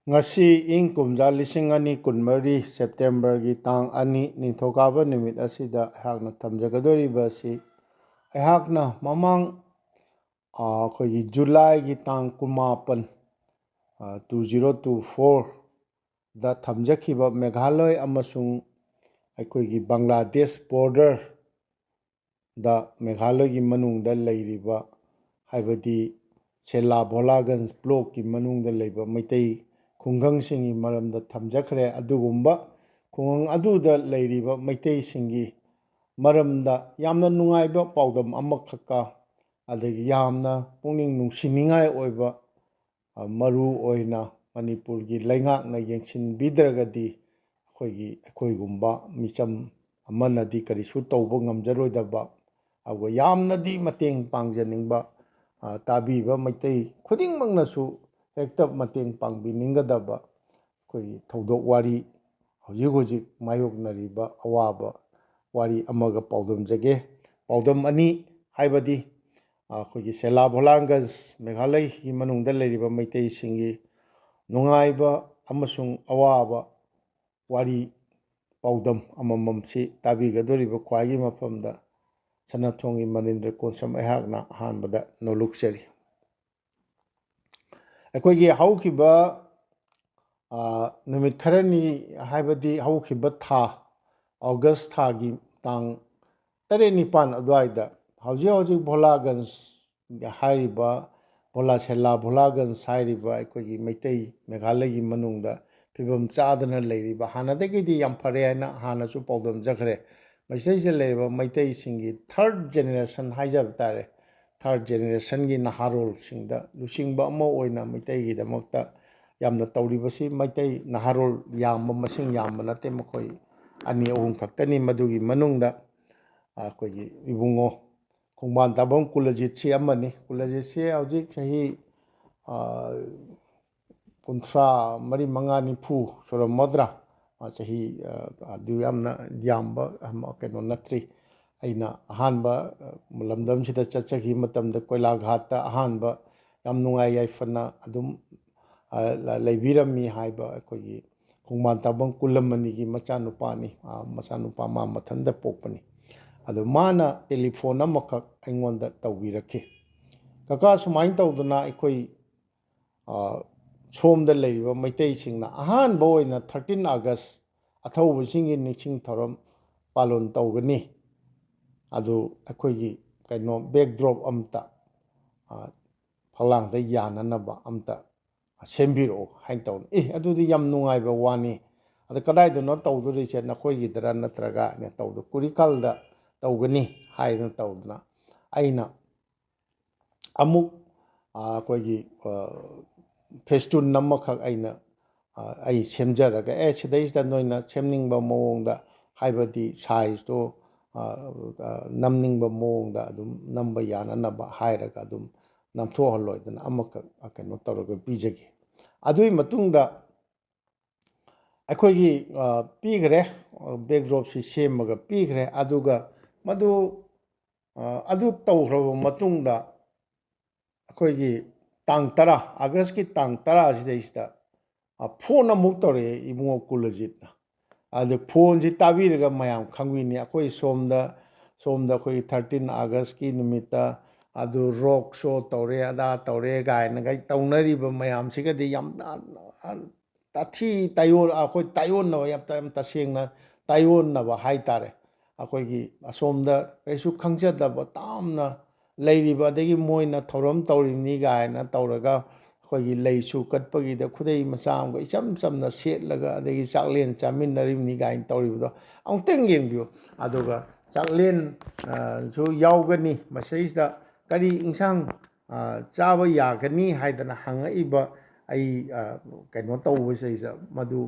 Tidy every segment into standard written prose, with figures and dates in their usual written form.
ꯉꯁꯤ ꯏꯪ ꯀꯨꯝꯖꯥ 2024 ꯁꯦꯞꯇꯦꯝꯕꯔꯒꯤ ꯇꯥꯡ 2 ꯅꯤꯡꯊꯧꯀꯥꯕ ꯅꯨꯃꯤꯠ ꯑꯁꯤꯗ ꯑꯩꯍꯥꯛꯅ ꯊꯝꯖꯒꯗꯧꯔꯤꯕ ꯑꯁꯤ ꯑꯩꯍꯥꯛꯅ ꯃꯃꯥꯡ ꯑꯩꯈꯣꯏꯒꯤ ꯖꯨꯂꯥꯏꯒꯤ ꯇꯥꯡ 19 2024ꯗ ꯊꯝꯖꯈꯤꯕ ꯃꯦꯘꯥꯂय ꯑꯃꯁꯨꯡ ꯑꯩꯈꯣꯏꯒꯤ ꯕꯪꯒ꯭ꯂꯥꯗꯦꯁ ꯕꯣꯔꯗꯔꯗ ꯃꯦꯘꯥꯂꯌꯒꯤ ꯃꯅꯨꯡꯗ ꯂꯩꯔꯤꯕ ꯍꯥꯏꯕꯗꯤ ꯁꯦꯂꯥ ꯚꯣꯂꯥꯒꯟꯖ ꯕ꯭ꯂꯣꯛꯀꯤ ꯃꯅꯨꯡꯗ ꯂꯩꯕ ꯃꯩꯇꯩ ꯈꯨꯡꯒꯪꯁꯤꯡꯒꯤ ꯃꯔꯝꯗ ꯊꯝꯖꯈ꯭ꯔꯦ꯫ ꯑꯗꯨꯒꯨꯝꯕ ꯈꯨꯡꯒꯪ ꯑꯗꯨꯗ ꯂꯩꯔꯤꯕ ꯃꯩꯇꯩꯁꯤꯡꯒꯤ ꯃꯔꯝꯗ ꯌꯥꯝꯅ ꯅꯨꯡꯉꯥꯏꯕ ꯄꯥꯎꯗꯝ ꯑꯃꯈꯛꯀ ꯑꯗꯒꯤ ꯌꯥꯝꯅ ꯄꯨꯛꯅꯤꯡ ꯅꯨꯡꯁꯤꯅꯤꯡꯉꯥꯏ ꯑꯣꯏꯕ ꯃꯔꯨ ꯑꯣꯏꯅ ꯃꯅꯤꯄꯨꯔꯒꯤ ꯂꯩꯉꯥꯛꯅ ꯌꯦꯡꯁꯤꯟꯕꯤꯗ꯭ꯔꯒꯗꯤ ꯑꯩꯈꯣꯏꯒꯨꯝꯕ ꯃꯤꯆꯝ ꯑꯃꯅꯗꯤ ꯀꯔꯤꯁꯨ ꯇꯧꯕ ꯉꯝꯖꯔꯣꯏꯗꯕ ꯑꯗꯨꯒ ꯌꯥꯝꯅꯗꯤ ꯃꯇꯦꯡ ꯄꯥꯡꯖꯅꯤꯡꯕ ꯇꯥꯕꯤꯕ ꯃꯩꯇꯩ ꯈꯨꯗꯤꯡꯃꯛꯅꯁꯨ ꯍꯦꯛꯇ ꯃꯇꯦꯡ ꯄꯥꯡꯕꯤꯅꯤꯡꯒꯗꯕ ꯑꯩꯈꯣꯏꯒꯤ ꯊꯧꯗꯣꯛ ꯋꯥꯔꯤ ꯍꯧꯖꯤꯛ ꯍꯧꯖꯤꯛ ꯃꯥꯌꯣꯛꯅꯔꯤꯕ ꯑꯋꯥꯕ ꯋꯥꯔꯤ ꯑꯃꯒ ꯄꯥꯎꯗꯝꯖꯒꯦ꯫ ꯄꯥꯎꯗꯝ ꯑꯅꯤ ꯍꯥꯏꯕꯗꯤ ꯑꯩꯈꯣꯏꯒꯤ ꯁꯦꯂꯥ ꯚꯣꯂꯥꯒꯟꯖ ꯃꯦꯘꯥꯂꯌꯒꯤ ꯃꯅꯨꯡꯗ ꯂꯩꯔꯤꯕ ꯃꯩꯇꯩꯁꯤꯡꯒꯤ ꯅꯨꯡꯉꯥꯏꯕ ꯑꯃꯁꯨꯡ ꯑꯋꯥꯕ ꯋꯥꯔꯤ ꯄꯥꯎꯗꯝ ꯑꯃꯃꯝꯁꯤ ꯇꯥꯕꯤꯒꯗꯧꯔꯤꯕ ꯈ꯭ꯋꯥꯏꯒꯤ ꯃꯐꯝꯗ ꯁꯅꯥꯊꯣꯡꯒꯤ ꯃꯅꯤꯟꯗ꯭ꯔ ꯀꯣꯟꯁꯝ ꯑꯩꯍꯥꯛꯅ ꯑꯍꯥꯟꯕꯗ ꯅꯣꯜꯂꯨꯛꯆꯔꯤ꯫ ꯑꯩꯈꯣꯏꯒꯤ ꯍꯧꯈꯤꯕ ꯅꯨꯃꯤꯠ ꯈꯔꯅꯤ ꯍꯥꯏꯕꯗꯤ ꯍꯧꯈꯤꯕ ꯊꯥ ꯑꯣꯒꯁ ꯊꯥꯒꯤ ꯇꯥꯡ 8-9 ꯑꯗꯨꯋꯥꯏꯗ ꯍꯧꯖꯤꯛ ꯚꯣꯂꯥꯒꯟꯖ ꯍꯥꯏꯔꯤꯕ ꯁꯦꯂꯥ ꯚꯣꯂꯥꯒꯟꯖ ꯍꯥꯏꯔꯤꯕ ꯑꯩꯈꯣꯏꯒꯤ ꯃꯩꯇꯩ ꯃꯦꯘꯥꯂꯌꯒꯤ ꯃꯅꯨꯡꯗ ꯐꯤꯕꯝ ꯆꯥꯗꯅ ꯂꯩꯔꯤꯕ ꯍꯥꯟꯅꯗꯒꯤꯗꯤ ꯌꯥꯝ ꯐꯔꯦ ꯍꯥꯏꯅ ꯍꯥꯟꯅꯁꯨ ꯄꯥꯎꯗꯝꯖꯈ꯭ꯔꯦ꯫ ꯃꯁꯤꯗꯩꯁꯤꯗ ꯂꯩꯔꯤꯕ ꯃꯩꯇꯩꯁꯤꯡꯒꯤ ꯊꯥꯔꯠ ꯖꯦꯅꯦꯔꯦꯁꯟ ꯍꯥꯏꯖꯕ ꯇꯥꯔꯦ, ꯊꯥꯔꯠ ꯖꯦꯅꯦꯔꯦꯁꯟꯒꯤ ꯅꯍꯥꯔꯣꯜꯁꯤꯡꯗ ꯂꯨꯆꯤꯡꯕ ꯑꯃ ꯑꯣꯏꯅ ꯃꯩꯇꯩꯒꯤꯗꯃꯛꯇ ꯌꯥꯝꯅ ꯇꯧꯔꯤꯕꯁꯤ ꯃꯩꯇꯩ ꯅꯍꯥꯔꯣꯜ ꯃꯁꯤꯡ ꯌꯥꯝꯕ ꯅꯠꯇꯦ, ꯃꯈꯣꯏ 2-3 ꯈꯛꯇꯅꯤ꯫ ꯃꯗꯨꯒꯤ ꯃꯅꯨꯡꯗ ꯑꯩꯈꯣꯏꯒꯤ ꯏꯕꯨꯡꯉꯣ ꯈꯣꯡꯕꯥꯟ ꯀꯨꯂꯖꯤꯠꯁꯤ ꯑꯃꯅꯤ꯫ ꯀꯨꯂꯖꯤꯠꯁꯤ ꯍꯧꯖꯤꯛ ꯆꯍꯤ 53-54-90 ꯁꯨꯔꯝꯃꯗ꯭ꯔꯥ, ꯆꯍꯤ ꯑꯗꯨ ꯌꯥꯝꯅ ꯌꯥꯝꯕ ꯀꯩꯅꯣ ꯅꯠꯇ꯭ꯔꯤ꯫ ꯑꯩꯅ ꯑꯍꯥꯟꯕ ꯂꯝꯗꯝꯁꯤꯗ ꯆꯠꯆꯈꯤꯕ ꯃꯇꯝꯗ ꯀꯣꯏꯂꯥꯘꯥꯠꯇ ꯑꯍꯥꯟꯕ ꯌꯥꯝ ꯅꯨꯡꯉꯥꯏ ꯌꯥꯏꯐꯅ ꯑꯗꯨꯝ ꯂꯩꯕꯤꯔꯝꯃꯤ ꯍꯥꯏꯕ ꯑꯩꯈꯣꯏꯒꯤ ꯈꯣꯡꯕꯥꯟ ꯀꯨꯂꯃꯅꯤꯒꯤ ꯃꯆꯥꯅꯨꯄꯥꯅꯤ, ꯃꯆꯥꯅꯨꯄꯥ ꯃꯥ ꯃꯊꯟꯇ ꯄꯣꯛꯄꯅꯤ꯫ ꯑꯗꯣ ꯃꯥꯅ ꯇꯦꯂꯤꯐꯣꯟ ꯑꯃꯈꯛ ꯑꯩꯉꯣꯟꯗ ꯇꯧꯕꯤꯔꯛꯈꯤ, ꯀꯀꯥ ꯁꯨꯃꯥꯏꯅ ꯇꯧꯗꯅ ꯑꯩꯈꯣꯏ ꯁꯣꯝꯗ ꯂꯩꯔꯤꯕ ꯃꯩꯇꯩꯁꯤꯡꯅ ꯑꯍꯥꯟꯕ ꯑꯣꯏꯅ 13 ꯑꯥꯒꯁ ꯑꯊꯧꯕꯁꯤꯡꯒꯤ ꯅꯤꯡꯁꯤꯡ ꯊꯧꯔꯝ ꯄꯥꯂꯣꯟ ꯇꯧꯒꯅꯤ, ꯑꯗꯨ ꯑꯩꯈꯣꯏꯒꯤ ꯀꯩꯅꯣ ꯕꯦꯛꯗ꯭ꯔꯣꯞ ꯑꯝꯇ ꯐꯛꯂꯥꯡꯗ ꯌꯥꯅꯅꯕ ꯑꯝꯇ ꯁꯦꯝꯕꯤꯔꯛꯑꯣ ꯍꯥꯏꯅ ꯇꯧꯅꯤ꯫ ꯑꯗꯨꯗꯤ ꯌꯥꯝ ꯅꯨꯡꯉꯥꯏꯕ ꯋꯥꯅꯤ, ꯑꯗ ꯀꯗꯥꯏꯗꯅꯣ ꯇꯧꯗꯣꯔꯤꯁꯦ, ꯅꯈꯣꯏꯒꯤꯗꯔ ꯅꯠꯇ꯭ꯔꯒ ꯇꯧꯗꯣ ꯀꯨꯔꯤꯀꯜꯗ ꯇꯧꯒꯅꯤ ꯍꯥꯏꯗꯅ ꯇꯧꯗꯅ ꯑꯩꯅ ꯑꯃꯨꯛ ꯑꯩꯈꯣꯏꯒꯤ ꯐꯦꯁꯇꯨꯟ ꯑꯃꯈꯛ ꯑꯩ ꯁꯦꯝꯖꯔꯒ ꯁꯤꯗꯩꯁꯤꯗ ꯅꯣꯏꯅ ꯁꯦꯝꯅꯤꯡꯕ ꯃꯑꯣꯡꯗ ꯍꯥꯏꯕꯗꯤ ꯁꯥꯏꯖꯇꯣ ꯅꯝꯅꯤꯡꯕ ꯃꯑꯣꯡꯗ ꯑꯗꯨꯝ ꯅꯝꯕ ꯌꯥꯅꯅꯕ ꯍꯥꯏꯔꯒ ꯑꯗꯨꯝ ꯅꯝꯊꯣꯛꯍꯜꯂꯣꯏꯗꯅ ꯑꯃꯈꯛ ꯀꯩꯅꯣ ꯇꯧꯔꯒ ꯄꯤꯖꯒꯦ꯫ ꯑꯗꯨꯒꯤ ꯃꯇꯨꯡꯗ ꯑꯩꯈꯣꯏꯒꯤ ꯄꯤꯈ꯭ꯔꯦ, ꯕꯦꯛꯗ꯭ꯔꯣꯞꯁꯤ ꯁꯦꯝꯃꯒ ꯄꯤꯈ꯭ꯔꯦ꯫ ꯑꯗꯨꯒ ꯑꯗꯨ ꯇꯧꯈ꯭ꯔꯕ ꯃꯇꯨꯡꯗ ꯑꯩꯈꯣꯏꯒꯤ ꯇꯥꯡ 10 ꯑꯥꯒꯁꯀꯤ ꯇꯥꯡ 10 ꯁꯤꯗꯩꯁꯤꯗ ꯐꯣꯟ ꯑꯃꯨꯛ ꯇꯧꯔꯛꯑꯦ ꯏꯕꯨꯡꯉꯣ ꯀꯨꯂꯖꯤꯠꯅ꯫ ꯑꯗꯨ ꯐꯣꯟꯁꯤ ꯇꯥꯕꯤꯔꯒ ꯃꯌꯥꯝ ꯈꯪꯕꯤꯅꯤ, ꯑꯩꯈꯣꯏ ꯁꯣꯝꯗ ꯑꯩꯈꯣꯏꯒꯤ 13 ꯑꯥꯒꯁꯀꯤ ꯅꯨꯃꯤꯠꯇ ꯑꯗꯨ ꯔꯣꯛ ꯁꯣ ꯇꯧꯔꯦ, ꯑꯗꯥ ꯇꯧꯔꯦ ꯀꯥꯏꯅꯒ ꯇꯧꯅꯔꯤꯕ ꯃꯌꯥꯝꯁꯤꯒꯗꯤ ꯌꯥꯝ ꯇꯥꯊꯤ ꯇꯥꯏꯑꯣꯟ, ꯑꯩꯈꯣꯏ ꯇꯥꯏꯑꯣꯟꯅꯕ, ꯌꯥꯝ ꯇꯁꯦꯡꯅ ꯇꯥꯏꯑꯣꯟꯅꯕ ꯍꯥꯏꯇꯥꯔꯦ꯫ ꯑꯩꯈꯣꯏꯒꯤ ꯑꯁꯣꯝꯗ ꯀꯔꯤꯁꯨ ꯈꯪꯖꯗꯕ ꯇꯥꯝꯅ ꯂꯩꯔꯤꯕ, ꯑꯗꯒꯤ ꯃꯣꯏꯅ ꯊꯧꯔꯝ ꯇꯧꯔꯤꯕꯅꯤ ꯀꯥꯏꯅ ꯇꯧꯔꯒ ꯑꯩꯈꯣꯏꯒꯤ ꯂꯩꯁꯨ ꯀꯠꯄꯒꯤꯗ ꯈꯨꯗꯩ ꯃꯆꯥ ꯑꯃꯒ ꯏꯆꯝ ꯆꯝꯅ ꯁꯦꯠꯂꯒ ꯑꯗꯒꯤ ꯆꯥꯛꯂꯦꯟ ꯆꯥꯃꯤꯟꯅꯔꯤꯕꯅꯤ ꯀꯥꯏꯅ ꯇꯧꯔꯤꯕꯗꯣ ꯑꯃꯨꯛꯇꯪ ꯌꯦꯡꯕꯤꯌꯨ꯫ ꯑꯗꯨꯒ ꯆꯥꯛꯂꯦꯟꯁꯨ ꯌꯥꯎꯒꯅꯤ ꯃꯁꯤꯗꯩꯁꯤꯗ ꯀꯔꯤ ꯏꯟꯁꯥꯡ ꯆꯥꯕ ꯌꯥꯒꯅꯤ ꯍꯥꯏꯗꯅ ꯍꯪꯉꯛꯏꯕ ꯑꯩ ꯀꯩꯅꯣ ꯇꯧꯕꯁꯤꯗꯩꯁꯤꯗ ꯃꯗꯨ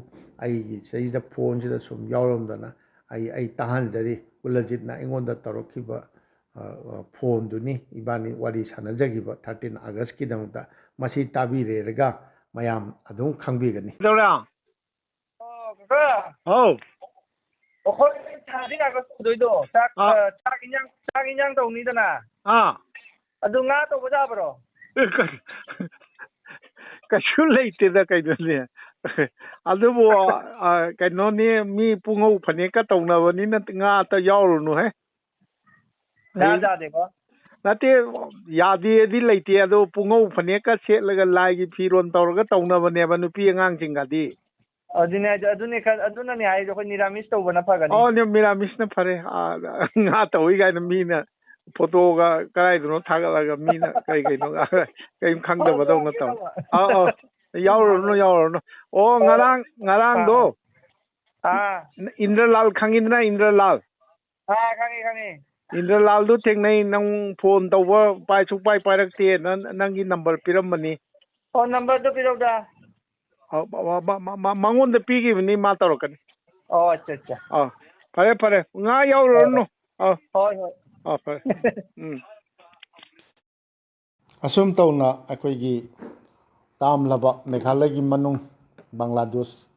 ꯑꯩꯒꯤ ꯁꯤꯗꯩꯁꯤꯗ ꯐꯣꯟꯁꯤꯗ ꯁꯨꯝ ꯌꯥꯎꯔꯝꯗꯅ ꯑꯩ ꯇꯥꯍꯟꯖꯔꯤ꯫ ꯀꯨꯂꯖꯤꯠꯅ ꯑꯩꯉꯣꯟꯗ ꯇꯧꯔꯛꯈꯤꯕ ꯐꯣꯟꯗꯨꯅꯤ, ꯏꯕꯥꯅꯤ ꯋꯥꯔꯤ ꯁꯥꯟꯅꯖꯈꯤꯕ 13 ꯑꯥꯒꯁꯀꯤꯗꯃꯛꯇ꯫ ꯃꯁꯤ ꯇꯥꯕꯤꯔꯦꯔꯒ ꯃꯌꯥꯝ ꯑꯗꯨꯝ ꯈꯪꯕꯤꯒꯅꯤ꯫ ꯀꯀꯥ ꯑꯧ ꯑꯩꯈꯣꯏ ꯊꯥꯁꯤ ꯉꯥꯛꯇ ꯇꯧꯗꯣꯏꯗꯣ ꯆꯥꯛ ꯏꯟꯖꯥꯡ ꯇꯧꯅꯤꯗꯅ ꯑꯗꯨ ꯉꯥ ꯇꯧꯕ ꯌꯥꯕ꯭ꯔꯣ? ꯀꯩꯁꯨ ꯂꯩꯇꯦꯗ ꯀꯩꯅꯣꯅꯦ, ꯑꯗꯨꯕꯨ ꯀꯩꯅꯣꯅꯤ ꯃꯤ ꯄꯨꯡꯉꯧ ꯐꯅꯦꯛꯀ ꯇꯧꯅꯕꯅꯤꯅ ꯉꯥ ꯑꯇ ꯌꯥꯎꯔꯨꯅꯨꯍꯦ ꯉꯥ ꯌꯥꯗꯦꯀꯣ ꯅꯠꯇꯦ ꯌꯥꯗꯦꯗꯤ ꯂꯩꯇꯦ ꯑꯗꯣ ꯄꯨꯡꯉꯧ ꯐꯅꯦꯛꯀ ꯁꯦꯠꯂꯒ ꯂꯥꯏꯒꯤ ꯐꯤꯔꯣꯜ ꯇꯧꯔꯒ ꯇꯧꯅꯕꯅꯦꯕ ꯅꯨꯄꯤ ꯑꯉꯥꯡꯁꯤꯡꯒꯗꯤ ꯑꯗꯨꯅꯦ ꯑꯗꯨꯅꯅꯦ ꯍꯥꯏꯔꯤꯗꯣ ꯑꯩꯈꯣꯏ ꯅꯤꯔꯥꯃꯤꯁ ꯇꯧꯕꯅ ꯐꯒꯅꯤ ꯃꯤꯔꯥꯃꯤꯁꯅ ꯐꯔꯦ ꯉꯥ ꯇꯧꯏ ꯀꯥꯏꯅ ꯃꯤꯅ ꯐꯣꯇꯣꯒ ꯀꯗꯥꯏꯗꯅꯣ ꯊꯥꯒꯠꯂꯒ ꯃꯤꯅ ꯀꯩꯅꯣ ꯀꯔꯤꯝ ꯈꯪꯗꯕꯗꯧꯅ ꯇꯧ ꯑꯧ ꯌꯥꯎꯔꯨꯔꯅꯨ ꯑꯣ ꯉꯔꯥꯡꯗꯣ ꯏꯟꯗ꯭ꯔꯂꯥꯜ ꯈꯪꯉꯤꯗꯅ ꯏꯟꯗ꯭ꯔꯂꯥꯜ ꯈꯪꯉꯤ ꯏꯟꯗ꯭ꯔꯂꯥꯜꯗꯨ ꯊꯦꯡꯅꯩ ꯅꯪ ꯐꯣꯟ ꯇꯧꯕ ꯁꯨꯡꯄꯥꯏ ꯄꯥꯏꯔꯛꯇꯦ ꯅꯪꯒꯤ ꯅꯝꯕꯔ ꯄꯤꯔꯝꯕꯅꯤ ꯑꯣ ꯅꯝꯕꯔꯗꯣ ꯄꯤꯔꯧꯗ ꯃꯉꯣꯟꯗ ꯄꯤꯈꯤꯕꯅꯤ ꯃꯥ ꯇꯧꯔꯛꯀꯅꯤ ꯑꯣ ꯑꯠꯆꯥ ꯐꯔꯦ ꯉꯥ ꯌꯥꯎꯔꯨꯔꯅꯨ ꯍꯣꯏ ꯐꯔꯦ ꯑꯁꯨꯝ ꯇꯧꯅ ꯑꯩꯈꯣꯏꯒꯤ ꯇꯥꯝꯂꯕ ꯃꯦꯘꯥꯂꯌꯒꯤ ꯃꯅꯨꯡ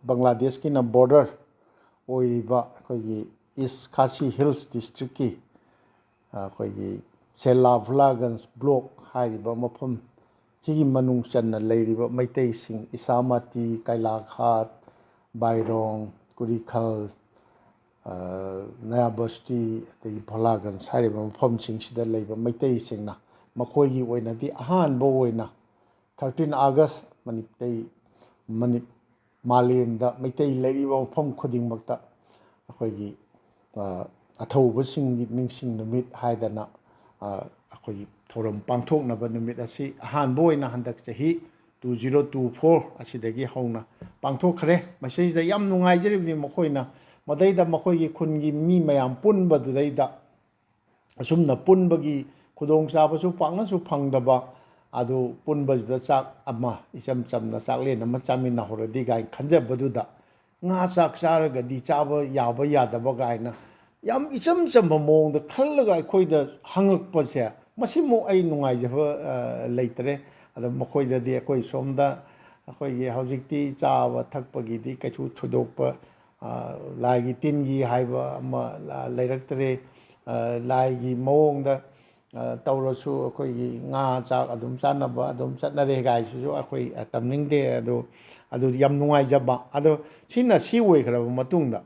ꯕꯪꯒ꯭ꯂꯥꯗꯦꯁꯀꯤꯅ ꯕꯣꯔꯗꯔ ꯑꯣꯏꯔꯤꯕ ꯑꯩꯈꯣꯏꯒꯤ ꯏꯁ ꯈꯥꯁꯤ ꯍꯤꯜꯁ ꯗꯤꯁꯇ꯭ꯔꯤꯛꯀꯤ ꯑꯩꯈꯣꯏꯒꯤ ꯁꯦꯂꯥ-ꯚꯨꯂꯥꯒꯟꯖ ꯕ꯭ꯂꯣꯛ ꯍꯥꯏꯔꯤꯕ ꯃꯐꯝ ꯁꯤꯒꯤ ꯃꯅꯨꯡ ꯆꯟꯅ ꯂꯩꯔꯤꯕ ꯃꯩꯇꯩꯁꯤꯡ ꯏꯁꯥꯃꯇꯤ, ꯀꯩꯂꯥꯈꯥꯠ, ꯕꯥꯏꯔꯣꯡ, ꯀꯨꯔꯤꯈꯜ, ꯅꯌꯥꯕꯁꯇꯤ ꯑꯗꯒꯤ ꯚꯣꯂꯥꯒꯟꯖ ꯍꯥꯏꯔꯤꯕ ꯃꯐꯝꯁꯤꯡꯁꯤꯗ ꯂꯩꯕ ꯃꯩꯇꯩꯁꯤꯡꯅ ꯃꯈꯣꯏꯒꯤ ꯑꯣꯏꯅꯗꯤ ꯑꯍꯥꯟꯕ ꯑꯣꯏꯅ 13 ꯑꯥꯒꯁ ꯃꯥꯂꯦꯝꯗ ꯃꯩꯇꯩ ꯂꯩꯔꯤꯕ ꯃꯐꯝ ꯈꯨꯗꯤꯡꯃꯛꯇ ꯑꯩꯈꯣꯏꯒꯤ ꯑꯊꯧꯕꯁꯤꯡꯒꯤ ꯅꯤꯡꯁꯤꯡ ꯅꯨꯃꯤꯠ ꯍꯥꯏꯗꯅ ꯑꯩꯈꯣꯏꯒꯤ ꯊꯧꯔꯝ ꯄꯥꯡꯊꯣꯛꯅꯕ ꯅꯨꯃꯤꯠ ꯑꯁꯤ ꯑꯍꯥꯟꯕ ꯑꯣꯏꯅ ꯍꯟꯗꯛ ꯆꯍꯤ 2024 ꯑꯁꯤꯗꯒꯤ ꯍꯧꯅ ꯄꯥꯡꯊꯣꯛꯈ꯭ꯔꯦ꯫ ꯃꯁꯤꯗ ꯌꯥꯝ ꯅꯨꯡꯉꯥꯏꯖꯔꯤꯕꯗꯤ ꯃꯈꯣꯏꯅ ꯃꯗꯩꯗ ꯃꯈꯣꯏꯒꯤ ꯈꯨꯟꯒꯤ ꯃꯤ ꯃꯌꯥꯝ ꯄꯨꯟꯕꯗꯨꯗꯩꯗ ꯑꯁꯨꯝꯅ ꯄꯨꯟꯕꯒꯤ ꯈꯨꯗꯣꯡꯆꯥꯕꯁꯨ ꯄꯥꯛꯅꯁꯨ ꯐꯪꯗꯕ ꯑꯗꯨ ꯄꯨꯟꯕꯁꯤꯗ ꯆꯥꯛ ꯑꯃ ꯏꯆꯝ ꯆꯝꯅ ꯆꯥꯛꯂꯦꯟ ꯑꯃ ꯆꯥꯃꯤꯟꯅꯍꯧꯔꯗꯤ ꯀꯥꯏꯅ ꯈꯟꯖꯕꯗꯨꯗ ꯉꯥ ꯆꯥꯛ ꯆꯥꯔꯒꯗꯤ ꯆꯥꯕ ꯌꯥꯕ ꯌꯥꯗꯕ ꯀꯥꯏꯅ ꯌꯥꯝ ꯏꯆꯝ ꯆꯝꯕ ꯃꯑꯣꯡꯗ ꯈꯜꯂꯒ ꯑꯩꯈꯣꯏꯗ ꯍꯪꯉꯛꯄꯁꯦ ꯃꯁꯤꯃꯨꯛ ꯑꯩ ꯅꯨꯡꯉꯥꯏꯖꯕ ꯂꯩꯇ꯭ꯔꯦ꯫ ꯑꯗꯣ ꯃꯈꯣꯏꯗꯗꯤ ꯑꯩꯈꯣꯏ ꯁꯣꯝꯗ ꯑꯩꯈꯣꯏꯒꯤ ꯍꯧꯖꯤꯛꯇꯤ ꯆꯥꯕ ꯊꯛꯄꯒꯤꯗꯤ ꯀꯩꯁꯨ ꯊꯣꯏꯗꯣꯛꯄ ꯂꯥꯏꯒꯤ ꯇꯤꯟꯒꯤ ꯍꯥꯏꯕ ꯑꯃ ꯂꯩꯔꯛꯇ꯭ꯔꯦ꯫ ꯂꯥꯏꯒꯤ ꯃꯑꯣꯡꯗ ꯇꯧꯔꯁꯨ ꯑꯩꯈꯣꯏꯒꯤ ꯉꯥ ꯆꯥꯛ ꯑꯗꯨꯝ ꯆꯥꯅꯕ ꯑꯗꯨꯝ ꯆꯠꯅꯔꯦ ꯒꯥꯏꯁꯤꯁꯨ ꯑꯩꯈꯣꯏ ꯇꯝꯅꯤꯡꯗꯦ ꯑꯗꯨ ꯌꯥꯝ ꯅꯨꯡꯉꯥꯏꯖꯕ꯫ ꯑꯗꯣ ꯁꯤ ꯑꯣꯏꯈ꯭ꯔꯕ ꯃꯇꯨꯡꯗ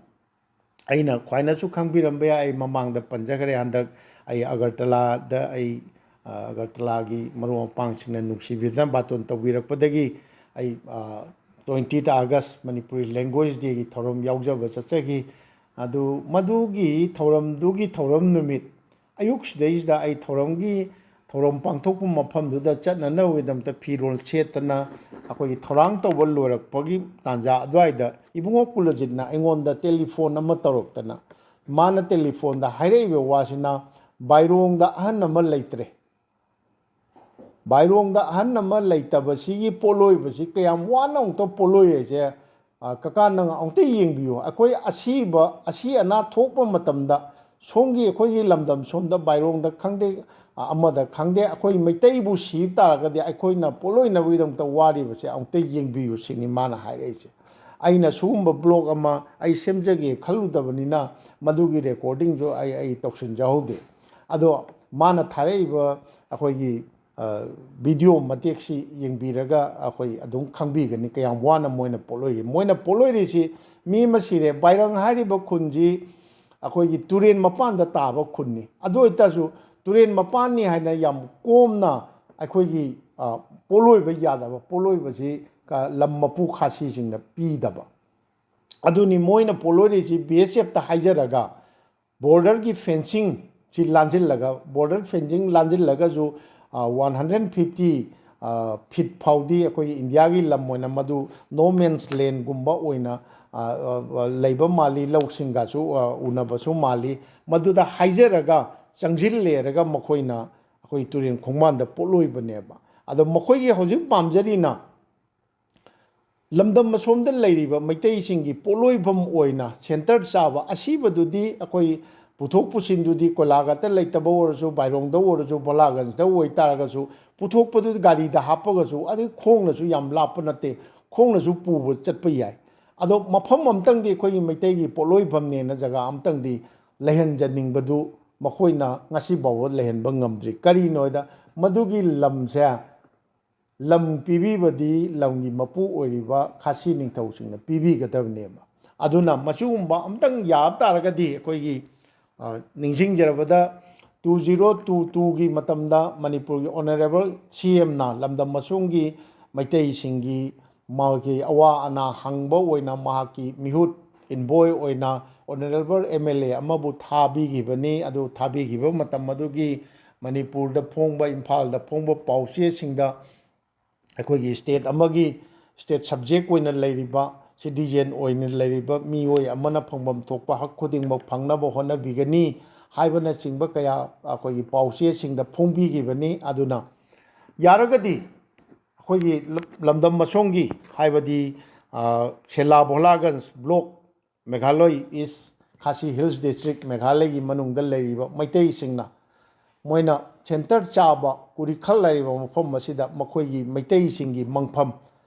ꯑꯩꯅ ꯈ꯭ꯋꯥꯏꯅꯁꯨ ꯈꯪꯕꯤꯔꯝꯕ ꯌꯥꯏ ꯑꯩ ꯃꯃꯥꯡꯗ ꯄꯟꯖꯈ꯭ꯔꯦ ꯍꯟꯗꯛ ꯑꯩ ꯑꯒꯔꯇꯂꯥꯗ ꯑꯒꯔꯇꯂꯥꯒꯤ ꯃꯔꯨꯞ ꯃꯄꯥꯡꯁꯤꯡꯅ ꯅꯨꯡꯁꯤꯕꯤꯗꯨꯅ ꯕꯥꯇꯣꯟ ꯇꯧꯕꯤꯔꯛꯄꯗꯒꯤ ꯑꯩ 20 ꯑꯥꯒꯁ ꯃꯅꯤꯄꯨꯔꯤ ꯂꯦꯡꯒ꯭ꯋꯦꯖ ꯗꯦꯒꯤ ꯊꯧꯔꯝ ꯌꯥꯎꯖꯕ ꯆꯠꯆꯈꯤ꯫ ꯑꯗꯨ ꯃꯗꯨꯒꯤ ꯊꯧꯔꯝ ꯅꯨꯃꯤꯠ ꯑꯌꯨꯛꯁꯤꯗꯩꯁꯤꯗ ꯑꯩ ꯊꯧꯔꯝ ꯄꯥꯡꯊꯣꯛꯄ ꯃꯐꯝꯗꯨꯗ ꯆꯠꯅꯅꯕꯒꯤꯗꯃꯛꯇ ꯐꯤꯔꯣꯜ ꯁꯦꯠꯇꯅ ꯑꯩꯈꯣꯏꯒꯤ ꯊꯧꯔꯥꯡ ꯇꯧꯕ ꯂꯣꯏꯔꯛꯄꯒꯤ ꯇꯥꯟꯖꯥ ꯑꯗꯨꯋꯥꯏꯗ ꯏꯕꯨꯡꯉꯣ ꯀꯨꯂꯖꯤꯠꯅ ꯑꯩꯉꯣꯟꯗ ꯇꯦꯂꯤꯐꯣꯟ ꯑꯃ ꯇꯧꯔꯛꯇꯅ ꯃꯥꯅ ꯇꯦꯂꯤꯐꯣꯟꯗ ꯍꯥꯏꯔꯛꯏꯕ ꯋꯥꯁꯤꯅ ꯕꯥꯏꯔꯣꯡꯗ ꯑꯍꯟ ꯑꯃ ꯂꯩꯇ꯭ꯔꯦ꯫ ꯕꯥꯏꯔꯣꯡꯗ ꯑꯍꯟ ꯑꯃ ꯂꯩꯇꯕꯁꯤꯒꯤ ꯄꯣꯠꯂꯣꯏꯕꯁꯤ ꯀꯌꯥꯝ ꯋꯥꯅ ꯑꯃꯨꯛꯇ ꯄꯣꯠꯂꯣꯏꯌꯦꯁꯦ ꯀꯀꯥ ꯅꯪ ꯑꯃꯨꯛꯇ ꯌꯦꯡꯕꯤꯌꯨ꯫ ꯑꯩꯈꯣꯏ ꯑꯁꯤ ꯑꯅꯥ ꯊꯣꯛꯄ ꯃꯇꯝꯗ ꯁꯣꯝꯒꯤ ꯑꯩꯈꯣꯏꯒꯤ ꯂꯝꯗꯝ ꯁꯣꯝꯗ ꯕꯥꯏꯔꯣꯡꯗ ꯈꯪꯗꯦ ꯑꯃꯗ ꯈꯪꯗꯦ ꯑꯩꯈꯣꯏ ꯃꯩꯇꯩꯕꯨ ꯁꯤꯕ ꯇꯥꯔꯒꯗꯤ ꯑꯩꯈꯣꯏꯅ ꯄꯣꯠꯂꯣꯏꯅꯕꯒꯤꯗꯃꯛꯇ ꯋꯥꯔꯤꯕꯁꯦ ꯑꯃꯨꯛꯇ ꯌꯦꯡꯕꯤꯌꯨ ꯁꯤꯅꯤ ꯃꯥꯅ ꯍꯥꯏꯔꯛꯏꯁꯦ꯫ ꯑꯩꯅ ꯁꯤꯒꯨꯝꯕ ꯕ꯭ꯂꯣꯛ ꯑꯃ ꯑꯩ ꯁꯦꯝꯖꯒꯦ ꯈꯜꯂꯨꯗꯕꯅꯤꯅ ꯃꯗꯨꯒꯤ ꯔꯦꯀꯣꯔꯗꯤꯡꯁꯨ ꯑꯩ ꯇꯧꯁꯤꯟꯖꯍꯧꯗꯦ꯫ ꯑꯗꯣ ꯃꯥꯅ ꯊꯥꯔꯛꯏꯕ ꯑꯩꯈꯣꯏꯒꯤ ꯚꯤꯗꯤꯑꯣ ꯃꯇꯦꯛꯁꯤ ꯌꯦꯡꯕꯤꯔꯒ ꯑꯩꯈꯣꯏ ꯑꯗꯨꯝ ꯈꯪꯕꯤꯒꯅꯤ ꯀꯌꯥꯝ ꯋꯥꯅ ꯃꯣꯏꯅ ꯄꯣꯠꯂꯣꯏꯔꯤ꯫ ꯃꯣꯏꯅ ꯄꯣꯠꯂꯣꯏꯔꯤꯁꯤ ꯃꯤ ꯑꯃ ꯁꯤꯔꯦ ꯕꯥꯏꯔꯪ ꯍꯥꯏꯔꯤꯕ ꯈꯨꯟꯁꯤ ꯑꯩꯈꯣꯏꯒꯤ ꯇꯨꯔꯦꯟ ꯃꯄꯥꯟꯗ ꯇꯥꯕ ꯈꯨꯟꯅꯤ꯫ ꯑꯗꯨ ꯑꯣꯏꯇꯥꯔꯁꯨ ꯇꯨꯔꯦꯟ ꯃꯄꯥꯟꯅꯤ ꯍꯥꯏꯅ ꯌꯥꯝ ꯀꯣꯝꯅ ꯑꯩꯈꯣꯏꯒꯤ ꯄꯣꯠꯂꯣꯏꯕ ꯌꯥꯗꯕ ꯄꯣꯠꯂꯣꯏꯕꯁꯤ ꯂꯝ ꯃꯄꯨ ꯈꯥꯁꯤꯁꯤꯡꯅ ꯄꯤꯗꯕ꯫ ꯑꯗꯨꯅꯤ ꯃꯣꯏꯅ ꯄꯣꯠꯂꯣꯏꯔꯤꯁꯤ BSFꯇ ꯍꯥꯏꯖꯔꯒ ꯕꯣꯔꯗꯔꯒꯤ ꯐꯦꯟꯁꯤꯡꯁꯤ ꯂꯥꯟꯁꯤꯜꯂꯒ ꯕꯣꯔꯗꯔ ꯐꯦꯟꯁꯤꯡ ꯂꯥꯟꯁꯤꯜꯂꯒꯁꯨ 150 ꯐꯤꯠ ꯐꯥꯎꯗꯤ ꯑꯩꯈꯣꯏꯒꯤ ꯏꯟꯗꯤꯌꯥꯒꯤ ꯂꯝ ꯑꯣꯏꯅꯃꯗꯨ ꯅꯣ ꯃꯦꯟꯁ ꯂꯦꯟꯒꯨꯝꯕ ꯑꯣꯏꯅ ꯂꯩꯕ ꯃꯥꯜꯂꯤ ꯂꯧꯁꯤꯡꯒꯁꯨ ꯎꯅꯕꯁꯨ ꯃꯥꯜꯂꯤ꯫ ꯃꯗꯨꯗ ꯍꯥꯏꯖꯔꯒ ꯆꯪꯁꯤꯜꯂꯦꯔꯒ ꯃꯈꯣꯏꯅ ꯑꯩꯈꯣꯏ ꯇꯨꯔꯦꯟ ꯈꯣꯡꯕꯥꯟꯗ ꯄꯣꯠꯂꯣꯏꯕꯅꯦꯕ꯫ ꯑꯗꯣ ꯃꯈꯣꯏꯒꯤ ꯍꯧꯖꯤꯛ ꯄꯥꯝꯖꯔꯤꯅ ꯂꯝꯗꯝ ꯑꯁꯣꯝꯗ ꯂꯩꯔꯤꯕ ꯃꯩꯇꯩꯁꯤꯡꯒꯤ ꯄꯣꯠꯂꯣꯏꯐꯝ ꯑꯣꯏꯅ ꯁꯦꯟꯇꯔ ꯆꯥꯕ ꯑꯁꯤꯕꯗꯨꯗꯤ ꯑꯩꯈꯣꯏ ꯄꯨꯊꯣꯛ ꯄꯨꯁꯤꯟꯗꯨꯗꯤ ꯀꯣꯏꯂꯥꯒꯠꯇ ꯂꯩꯇꯕ ꯑꯣꯏꯔꯁꯨ ꯕꯥꯏꯔꯣꯡꯗ ꯑꯣꯏꯔꯁꯨ ꯚꯣꯂꯥꯒꯟꯖꯗ ꯑꯣꯏꯇꯥꯔꯒꯁꯨ ꯄꯨꯊꯣꯛꯄꯗꯨ ꯒꯥꯔꯤꯗ ꯍꯥꯞꯄꯒꯁꯨ ꯑꯗꯩ ꯈꯣꯡꯅꯁꯨ ꯌꯥꯝ ꯂꯥꯞꯄ ꯅꯠꯇꯦ ꯈꯣꯡꯅꯁꯨ ꯄꯨꯕ ꯆꯠꯄ ꯌꯥꯏ꯫ ꯑꯗꯣ ꯃꯐꯝ ꯑꯃꯇꯪꯗꯤ ꯑꯩꯈꯣꯏꯒꯤ ꯃꯩꯇꯩꯒꯤ ꯄꯣꯠꯂꯣꯏꯐꯝꯅꯦꯅ ꯖꯒꯥ ꯑꯃꯇꯪꯗꯤ ꯂꯩꯍꯟꯖꯅꯤꯡꯕꯗꯨ ꯃꯈꯣꯏꯅ ꯉꯁꯤ ꯐꯥꯎꯕ ꯂꯩꯍꯟꯕ ꯉꯝꯗ꯭ꯔꯤ꯫ ꯀꯔꯤꯅꯣ ꯍꯥꯏꯗ ꯃꯗꯨꯒꯤ ꯂꯝꯁꯦ ꯂꯝ ꯄꯤꯕꯤꯕꯗꯤ ꯂꯝꯒꯤ ꯃꯄꯨ ꯑꯣꯏꯔꯤꯕ ꯈꯥꯁꯤ ꯅꯤꯡꯊꯧꯁꯤꯡꯅ ꯄꯤꯕꯤꯒꯗꯕꯅꯦꯕ ꯑꯗꯨꯅ ꯃꯁꯤꯒꯨꯝꯕ ꯑꯝꯇꯪ ꯌꯥꯕ ꯇꯥꯔꯒꯗꯤ ꯑꯩꯈꯣꯏꯒꯤ ꯅꯤꯡꯁꯤꯡꯖꯔꯕꯗ 2022ꯒꯤ ꯃꯇꯝꯗ ꯃꯅꯤꯄꯨꯔꯒꯤ ꯑꯣꯅꯔꯦꯕꯜ CMꯅ ꯂꯝꯗꯝ ꯑꯁꯣꯝꯒꯤ ꯃꯩꯇꯩꯁꯤꯡꯒꯤ ꯃꯥꯒꯤ ꯑꯋꯥ ꯑꯅꯥ ꯍꯪꯕ ꯑꯣꯏꯅ ꯃꯍꯥꯛꯀꯤ ꯃꯤꯍꯨꯠ ꯏꯟꯚꯣꯏ ꯑꯣꯏꯅ ꯑꯣꯅꯔꯦꯕꯜ MLA ꯑꯃꯕꯨ ꯊꯥꯕꯤꯈꯤꯕꯅꯤ ꯑꯗꯨ ꯊꯥꯕꯤꯈꯤꯕ ꯃꯇꯝ ꯑꯗꯨꯒꯤ ꯃꯅꯤꯄꯨꯔꯗ ꯐꯣꯡꯕ ꯏꯝꯐꯥꯜꯗ ꯐꯣꯡꯕ ꯄꯥꯎꯆꯦꯁꯤꯡꯗ ꯑꯩꯈꯣꯏꯒꯤ ꯁ꯭ꯇꯦꯠ ꯑꯃꯒꯤ ꯁ꯭ꯇꯦꯠ ꯁꯕꯖꯦꯛ ꯑꯣꯏꯅ ꯂꯩꯔꯤꯕ ꯁꯤꯇꯤꯖꯦꯟ ꯑꯣꯏꯅ ꯂꯩꯔꯤꯕ ꯃꯤꯑꯣꯏ ꯑꯃꯅ ꯐꯪꯐꯝ ꯊꯣꯛꯄ ꯍꯛ ꯈꯨꯗꯤꯡꯃꯛ ꯐꯪꯅꯕ ꯍꯣꯠꯅꯕꯤꯒꯅꯤ ꯍꯥꯏꯕꯅꯆꯤꯡꯕ ꯀꯌꯥ ꯑꯩꯈꯣꯏꯒꯤ ꯄꯥꯎꯆꯦꯁꯤꯡꯗ ꯐꯣꯡꯕꯤꯈꯤꯕꯅꯤ ꯑꯗꯨꯅ ꯌꯥꯔꯒꯗꯤ ꯑꯩꯈꯣꯏꯒꯤ ꯂꯝꯗꯝ ꯑꯁꯣꯝꯒꯤ ꯍꯥꯏꯕꯗꯤ ꯁꯦꯂꯥ ꯚꯣꯂꯥꯒꯟꯖ ꯕ꯭ꯂꯣꯛ ꯃꯦꯘꯥꯂꯣꯏ ꯏꯁ ꯈꯥꯁꯤ ꯍꯤꯜꯁ ꯗꯤꯁꯇ꯭ꯔꯤꯛ ꯃꯦꯘꯥꯂꯌꯒꯤ ꯃꯅꯨꯡꯗ ꯂꯩꯔꯤꯕ ꯃꯩꯇꯩꯁꯤꯡꯅ ꯃꯣꯏꯅ ꯁꯦꯟꯇꯔ ꯆꯥꯕ ꯎꯔꯤꯈꯜ ꯂꯩꯔꯤꯕ ꯃꯐꯝ ꯑꯁꯤꯗ ꯃꯈꯣꯏꯒꯤ ꯃꯩꯇꯩꯁꯤꯡꯒꯤ ꯃꯪꯐꯝ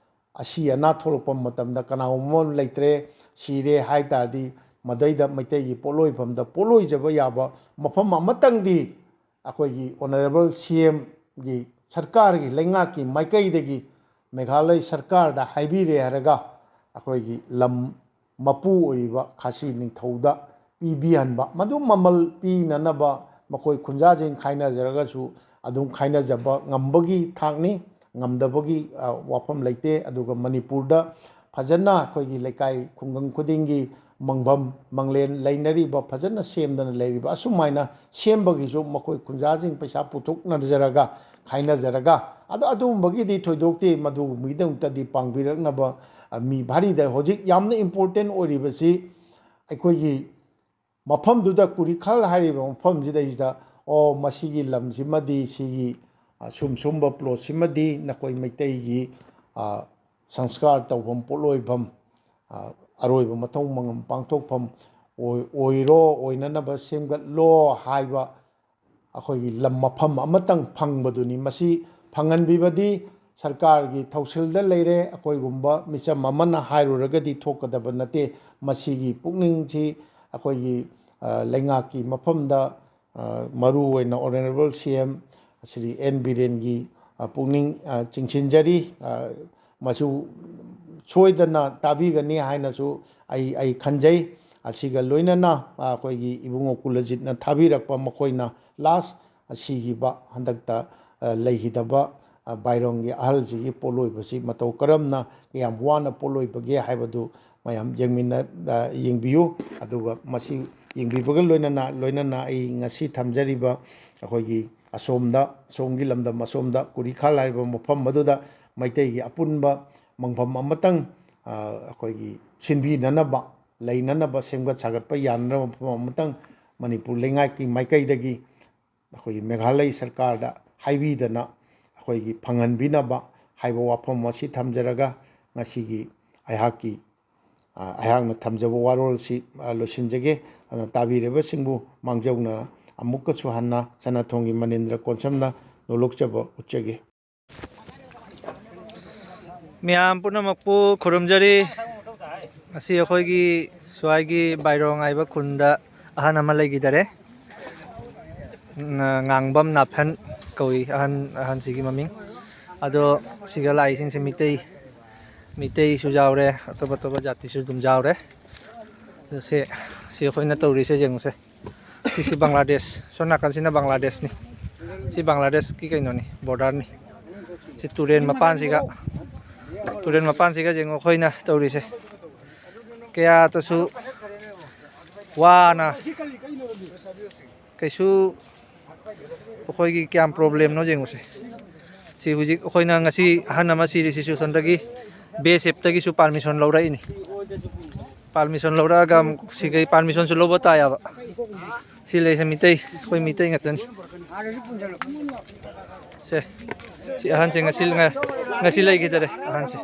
ꯑꯁꯤ ꯑꯅꯥ ꯊꯣꯛꯂꯛꯄ ꯃꯇꯝꯗ ꯀꯅꯥꯒꯨꯝꯕ ꯑꯃ ꯂꯩꯇ꯭ꯔꯦ ꯁꯤꯔꯦ ꯍꯥꯏ ꯇꯥꯔꯗꯤ ꯃꯗꯩꯗ ꯃꯩꯇꯩꯒꯤ ꯄꯣꯠꯂꯣꯏꯐꯝꯗ ꯄꯣꯠꯂꯣꯏꯖꯕ ꯌꯥꯕ ꯃꯐꯝ ꯑꯃꯇꯪꯗꯤ ꯑꯩꯈꯣꯏꯒꯤ ꯑꯣꯅꯔꯦꯕꯜ CMꯒꯤ ꯁꯔꯀꯥꯔꯒꯤ ꯂꯩꯉꯥꯛꯀꯤ ꯃꯥꯏꯀꯩꯗꯒꯤ ꯃꯦꯘꯥꯂय ꯁꯔꯀꯥꯔꯗ ꯍꯥꯏꯕꯤꯔꯦ ꯍꯥꯏꯔꯒ ꯑꯩꯈꯣꯏꯒꯤ ꯂꯝ ꯃꯄꯨ ꯑꯣꯏꯔꯤꯕ ꯈꯥꯁꯤ ꯅꯤꯡꯊꯧꯗ ꯄꯤꯕꯤꯍꯟꯕ ꯃꯗꯨ ꯃꯃꯜ ꯄꯤꯅꯅꯕ ꯃꯈꯣꯏ ꯈꯨꯟꯖꯥꯁꯤꯡ ꯈꯥꯏꯅꯖꯔꯒꯁꯨ ꯑꯗꯨꯝ ꯈꯥꯏꯅꯖꯕ ꯉꯝꯕꯒꯤ ꯊꯥꯛꯅꯤ ꯉꯝꯗꯕꯒꯤ ꯋꯥꯐꯝ ꯂꯩꯇꯦ ꯑꯗꯨꯒ ꯃꯅꯤꯄꯨꯔꯗ ꯐꯖꯅ ꯑꯩꯈꯣꯏꯒꯤ ꯂꯩꯀꯥꯏ ꯈꯨꯡꯒꯪ ꯈꯨꯗꯤꯡꯒꯤ ꯃꯪꯐꯝ ꯃꯪꯂꯦꯟ ꯂꯩꯅꯔꯤꯕ ꯐꯖꯅ ꯁꯦꯝꯗꯅ ꯂꯩꯔꯤꯕ ꯑꯁꯨꯃꯥꯏꯅ ꯁꯦꯝꯕꯒꯤꯁꯨ ꯃꯈꯣꯏ ꯈꯨꯟꯖꯥꯁꯤꯡ ꯄꯩꯁా ꯄꯨꯊꯣꯛꯅꯖꯔꯒ ꯈꯥꯏꯅꯖꯔꯒ ꯑꯗꯨꯒꯨꯝꯕꯒꯤꯗꯤ ꯊꯣꯏꯗꯣꯛꯇꯦ ꯃꯗꯨꯒꯤꯗꯃꯛꯇꯗꯤ ꯄꯥꯡꯕꯤꯔꯛꯅꯕ ꯃꯤ ꯚꯥꯔꯤꯗ ꯍꯧꯖꯤꯛ ꯌꯥꯝꯅ ꯏꯝꯄꯣꯔꯇꯦꯟ ꯑꯣꯏꯔꯤꯕꯁꯤ ꯑꯩꯈꯣꯏꯒꯤ ꯃꯐꯝꯗꯨꯗ ꯀꯨꯔꯤꯈꯜ ꯍꯥꯏꯔꯤꯕ ꯃꯐꯝꯁꯤꯗꯩꯁꯤꯗ ꯃꯁꯤꯒꯤ ꯂꯝꯁꯤꯃꯗꯤ ꯁꯤꯒꯤ ꯁꯨꯝꯕ ꯄ꯭ꯂꯣꯠꯁꯤꯃꯗꯤ ꯅꯈꯣꯏ ꯃꯩꯇꯩꯒꯤ ꯁꯪꯁꯀꯥꯔ ꯇꯧꯐꯝ ꯄꯣꯠꯂꯣꯏꯐꯝ ꯑꯔꯣꯏꯕ ꯃꯊꯧ ꯃꯉꯝ ꯄꯥꯡꯊꯣꯛꯐꯝ ꯑꯣꯏꯅꯅꯕ ꯁꯦꯝꯒꯠꯂꯣ ꯍꯥꯏꯕ ꯑꯩꯈꯣꯏꯒꯤ ꯂꯝ ꯃꯐꯝ ꯑꯃꯇꯪ ꯐꯪꯕꯗꯨꯅꯤ ꯃꯁꯤ ꯐꯪꯍꯟꯕꯤꯕꯗꯤ ꯁꯔꯀꯥꯔꯒꯤ ꯊꯧꯁꯤꯜꯗ ꯂꯩꯔꯦ ꯑꯩꯈꯣꯏꯒꯨꯝꯕ ꯃꯤꯆꯝ ꯑꯃꯅ ꯍꯥꯏꯔꯨꯔꯒꯗꯤ ꯊꯣꯛꯀꯗꯕ ꯅꯠꯇꯦ ꯃꯁꯤꯒꯤ ꯄꯨꯛꯅꯤꯡꯁꯤ ꯑꯩꯈꯣꯏꯒꯤ ꯂꯩꯉꯥꯛꯀꯤ ꯃꯐꯝꯗ ꯃꯔꯨ ꯑꯣꯏꯅ ꯑꯣꯅꯔꯦꯕꯜ CM ꯁ꯭ꯔꯤ N ꯕꯤꯔꯦꯟꯒꯤ ꯄꯨꯛꯅꯤꯡ ꯆꯤꯡꯁꯤꯟꯖꯔꯤ ꯃꯁꯨ ꯁꯣꯏꯗꯅ ꯇꯥꯕꯤꯒꯅꯤ ꯍꯥꯏꯅꯁꯨ ꯑꯩ ꯈꯟꯖꯩ ꯑꯁꯤꯒ ꯂꯣꯏꯅꯅ ꯑꯩꯈꯣꯏꯒꯤ ꯏꯕꯨꯡꯉꯣ ꯀꯨꯂꯖꯤꯠꯅ ꯊꯥꯕꯤꯔꯛꯄ ꯃꯈꯣꯏꯅ ꯂꯥꯁ ꯁꯤꯈꯤꯕ ꯍꯟꯗꯛꯇ ꯂꯩꯈꯤꯗꯕ ꯕꯥꯏꯔꯣꯡꯒꯤ ꯑꯍꯜꯁꯤꯒꯤ ꯄꯣꯠꯂꯣꯏꯕꯁꯤ ꯃꯇꯧ ꯀꯔꯝꯅ ꯀꯌꯥꯝ ꯋꯥꯅ ꯄꯣꯠꯂꯣꯏꯕꯒꯦ ꯍꯥꯏꯕꯗꯨ ꯃꯌꯥꯝ ꯌꯦꯡꯕꯤꯌꯨ ꯑꯗꯨꯒ ꯃꯁꯤ ꯌꯦꯡꯕꯤꯕꯒ ꯂꯣꯏꯅꯅ ꯑꯩ ꯉꯁꯤ ꯊꯝꯖꯔꯤꯕ ꯑꯩꯈꯣꯏꯒꯤ ꯑꯁꯣꯝꯒꯤ ꯂꯝꯗꯝ ꯑꯁꯣꯝꯗ ꯀꯨꯔꯤꯈꯥꯜ ꯍꯥꯏꯔꯤꯕ ꯃꯐꯝ ꯑꯗꯨꯗ ꯃꯩꯇꯩꯒꯤ ꯑꯄꯨꯟꯕ ꯃꯪꯐꯝ ꯑꯃꯇꯪ ꯑꯩꯈꯣꯏꯒꯤ ꯁꯤꯟꯕꯤꯅꯅꯕ ꯂꯩꯅꯅꯕ ꯁꯦꯝꯒꯠ ꯁꯥꯒꯠꯄ ꯌꯥꯅꯅꯕ ꯃꯐꯝ ꯑꯃꯇꯪ ꯃꯅꯤꯄꯨꯔ ꯂꯩꯉꯥꯛꯀꯤ ꯃꯥꯏꯀꯩꯗꯒꯤ ꯑꯩꯈꯣꯏꯒꯤ ꯃꯦꯘꯥꯂय ꯁꯔꯀꯥꯔꯗ ꯍꯥꯏꯕꯤꯗꯅ ꯑꯩꯈꯣꯏꯒꯤ ꯐꯪꯍꯟꯕꯤꯅꯕ ꯍꯥꯏꯕ ꯋꯥꯐꯝ ꯑꯁꯤ ꯊꯝꯖꯔꯒ ꯉꯁꯤꯒꯤ ꯑꯩꯍꯥꯛꯅ ꯊꯝꯖꯕ ꯋꯥꯔꯣꯜꯁꯤ ꯂꯣꯏꯁꯤꯟꯖꯒꯦ ꯑꯗꯨꯅ ꯇꯥꯕꯤꯔꯤꯕꯁꯤꯡꯕꯨ ꯃꯥꯡꯖꯧꯅ ꯑꯃꯨꯛꯀꯁꯨ ꯍꯟꯅ ꯁꯅꯥꯊꯣꯡꯒꯤ ꯃꯅꯤꯟꯗ꯭ꯔ ꯀꯣꯟꯁꯝꯅ ꯅꯣꯂꯣꯛꯆꯕ ꯎꯠꯆꯒꯦ ꯃꯤꯌꯥꯝ ꯄꯨꯝꯅꯃꯛꯄꯨ ꯈꯨꯔꯨꯝꯖꯔꯤ ꯉꯁꯤ ꯑꯩꯈꯣꯏꯒꯤ ꯁ꯭ꯋꯥꯏꯒꯤ ꯕꯥꯏꯔꯣꯡ ꯍꯥꯏꯕ ꯈꯨꯟꯗ ꯑꯍꯟ ꯑꯃ ꯂꯩꯈꯤꯗꯔꯦ ꯉꯥꯡꯕꯝ ꯅꯥꯐꯟ ꯀꯧꯏ ꯑꯍꯟꯁꯤꯒꯤ ꯃꯃꯤꯡ ꯑꯗꯣ ꯁꯤꯒ ꯂꯥꯛꯏꯁꯤꯡꯁꯦ ꯃꯤꯇꯩꯁꯨ ꯌꯥꯎꯔꯦ ꯑꯇꯣꯞꯄ ꯖꯥꯇꯤꯁꯨ ꯑꯗꯨꯝ ꯌꯥꯎꯔꯦ ꯑꯗꯣ ꯁꯤ ꯑꯩꯈꯣꯏꯅ ꯇꯧꯔꯤꯁꯦ ꯌꯦꯡꯉꯨꯁꯦ ꯁꯤꯁꯤ ꯕꯪꯒ꯭ꯂꯥꯗꯦꯁ ꯁꯣꯝ ꯅꯥꯀꯟꯁꯤꯅ ꯕꯪꯒ꯭ꯂꯥꯗꯦꯁꯅꯤ ꯁꯤ ꯕꯪꯒ꯭ꯂꯥꯗꯦꯁꯀꯤ ꯀꯩꯅꯣꯅꯤ ꯕꯣꯔꯗꯔꯅꯤ ꯁꯤ ꯇꯨꯔꯦꯟ ꯃꯄꯥꯟꯁꯤꯒ ꯌꯦꯡꯉꯣ ꯑꯩꯈꯣꯏꯅ ꯇꯧꯔꯤꯁꯦ ꯀꯌꯥꯇꯁꯨ ꯋꯥꯅ ꯀꯩꯁꯨ ꯑꯩꯈꯣꯏꯒꯤ ꯀꯌꯥꯝ ꯄ꯭ꯔꯣꯕ꯭ꯂꯦꯝꯅꯣ ꯌꯦꯡꯉꯨꯁꯦ ꯁꯤ ꯍꯧꯖꯤꯛ ꯑꯩꯈꯣꯏꯅ ꯉꯁꯤ ꯑꯍꯟ ꯑꯃ ꯁꯤꯔꯤꯁꯤꯁꯨ ꯁꯣꯝꯗꯒꯤ BSFꯇꯒꯤꯁꯨ ꯄꯥꯔꯃꯤꯁꯟ ꯂꯧꯔꯛꯏꯅꯤ ꯄꯥꯔꯃꯤꯁꯟ ꯂꯧꯔꯛꯑꯒ ꯁꯤꯒꯩ ꯄꯥꯔꯃꯤꯁꯟꯁꯨ ꯂꯧꯕ ꯇꯥꯏꯌꯦꯕ ꯁꯤ ꯂꯩꯁꯦ ꯑꯩꯈꯣꯏ ꯃꯤꯇꯩ ꯉꯥꯛꯇꯅꯤ ꯁꯤ ꯑꯍꯟꯁꯦ ꯉꯁꯤ ꯂꯩꯈꯤꯗꯔꯦ ꯑꯍꯟꯁꯦ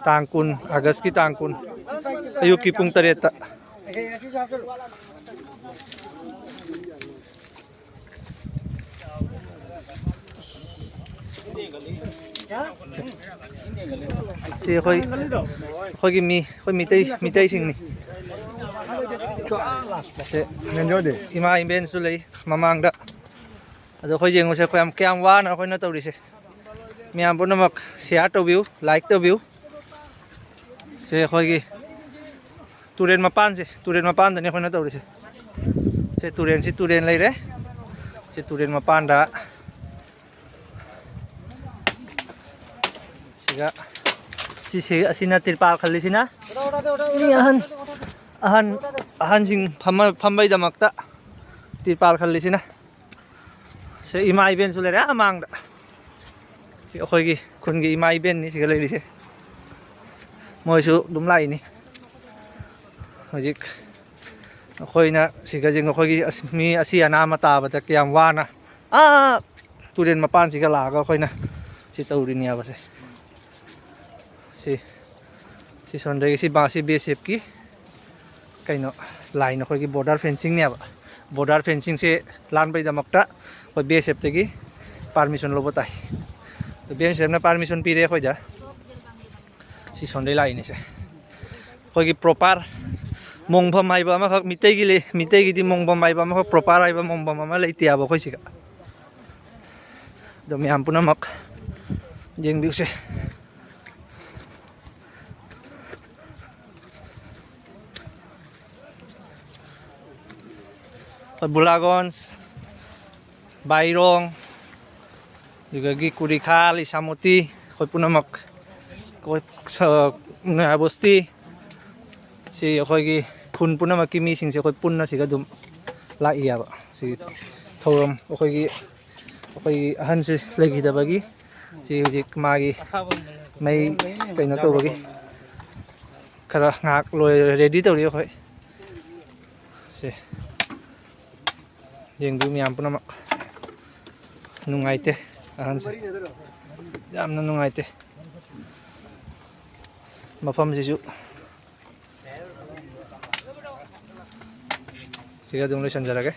ꯇꯥꯡ 10 ꯑꯥꯒꯁꯀꯤ ꯇꯥꯡ 10 ꯑꯌꯨꯛꯀꯤ ꯄꯨꯡ 7ꯗ ꯁꯤ ꯑꯩꯈꯣꯏꯒꯤ ꯑꯩꯈꯣꯏ ꯃꯤꯇꯩꯁꯤꯡꯅꯤ ꯏꯃꯥ ꯏꯕꯦꯟꯁꯨ ꯂꯩ ꯃꯃꯥꯡꯗ ꯑꯗꯣ ꯑꯩꯈꯣꯏ ꯌꯦꯡꯉꯨꯁꯦ ꯀꯌꯥꯝ ꯋꯥꯅ ꯑꯩꯈꯣꯏꯅ ꯇꯧꯔꯤꯁꯦ ꯃꯌꯥꯝ ꯄꯨꯝꯅꯃꯛ ꯁꯤꯌꯥꯔ ꯇꯧꯕꯤꯌꯨ, ꯂꯥꯏꯛ ꯇꯧꯕꯤꯌꯨ. ꯁꯦ ꯑꯩꯈꯣꯏꯒꯤ ꯇꯨꯔꯦꯟ ꯃꯄꯥꯟꯁꯦ, ꯇꯨꯔꯦꯟ ꯃꯄꯥꯟꯗꯅꯤ ꯑꯩꯈꯣꯏꯅ ꯇꯧꯔꯤꯁꯦ. ꯁꯦ ꯇꯨꯔꯦꯟꯁꯤ ꯇꯨꯔꯦꯟ ꯂꯩꯔꯦ. ꯁꯤ ꯇꯨꯔꯦꯟ ꯃꯄꯥꯟꯗ siga si asina tirpal khallisina ni ahan sing phambai damakta tirpal khallisina se ima iben su lere amangda si akhoi gi khun gi ima iben ni siga lerise moi su dum lai ni hojik akhoi na siga jing akhoi gi mi asi ana mata ba ta kyam wana turen mapan siga la ga akhoi na si taurin ya ba se si sondai si basi BSF ki kaino line akhoi gi border fencing ne ba border fencing se lan bai damakta khoi BSF te gi permission lobo tai to BSF na permission pi re khoi da si sondai line se khoi gi proper mongpham hai ba ma khak mitei gi le mitei gi di mongpham hai ba ma khak proper hai ba mongpham ma le tia ba khoi si ga do mi ampuna mak jeng biu se Bulagons, Bayrong, juga gi Kurikal, Isamuti, khoi punamak, khoi Nabosti, si khoi gi phun punamak kimi sing se khoi punna si gadum la iya ba si thorom khoi gi ahan se legi da bagi si hujik magi mai kaina to bagi khara ngak loi ready tawri khoi se jeng du miyam punamak nungaite ahan se yamna nungaite mafam sisu siga dum le sanjarage